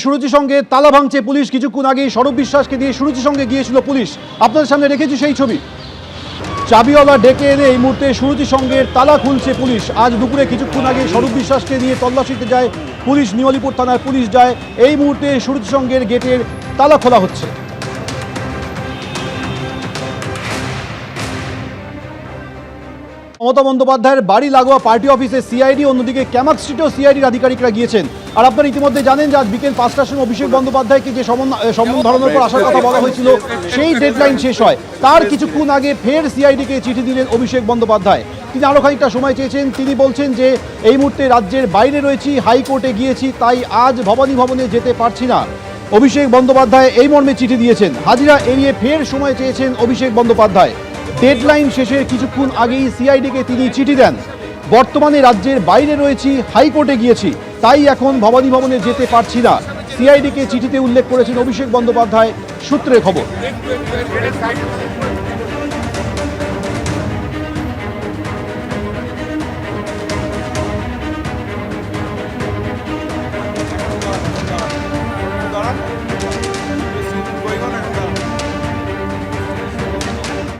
সুরুচির সঙ্গে তালা ভাঙছে পুলিশ। কিছুক্ষণ আগেই সৌরভ বিশ্বাসকে দিয়ে সুরুচির সঙ্গে গিয়েছিল পুলিশ। আপনাদের সামনে রেখেছি সেই ছবি। চাবিওয়ালা ডেকে এনে এই মুহূর্তে সুরুচির সঙ্গে তালা খুলছে পুলিশ। আজ দুপুরে কিছুক্ষণ আগে সৌরভ বিশ্বাসকে নিয়ে তল্লাশিতে যায় পুলিশ, নিওয়ালিপুর থানার পুলিশ যায়। এই মুহূর্তে সুরুচি সঙ্গের গেটের তালা খোলা হচ্ছে। মমতা বন্দ্যোপাধ্যায়ের বাড়ি লাগোয়া পার্টি অফিসে সিআইডি, অন্যদিকে ক্যামাক স্ট্রিটেও সিআইডির আধিকারিকরা গিয়েছেন। আর আপনারা ইতিমধ্যে জানেন যে আজ বিকেল 5টার সময় অভিষেক বন্দ্যোপাধ্যায়কে যে সমন ধরানোর পর আসার কথা বলা হয়েছিল, সেই ডেডলাইন শেষ হয়। তার কিছুক্ষণ আগে ফের সিআইডিকে চিঠি দিলেন অভিষেক বন্দ্যোপাধ্যায়। তিনি আরও খানিকটা সময় চেয়েছেন। তিনি বলছেন যে এই মুহূর্তে রাজ্যের বাইরে রয়েছি, হাইকোর্টে গিয়েছি, তাই আজ ভবানী ভবনে যেতে পারছি না। অভিষেক বন্দ্যোপাধ্যায় এই মর্মে চিঠি দিয়েছেন। হাজিরা এড়িয়ে ফের সময় চেয়েছেন অভিষেক বন্দ্যোপাধ্যায়। ডেডলাইন শেষের কিছুক্ষণ আগেই সিআইডিকে তিনি চিঠি দেন। বর্তমানে রাজ্যের বাইরে রয়েছি, হাইকোর্টে গিয়েছি, তাই এখন ভবানী ভবনে যেতে পারছি না, সিআইডিকে চিঠিতে উল্লেখ করেছেন অভিষেক বন্দ্যোপাধ্যায়, সূত্রের খবর।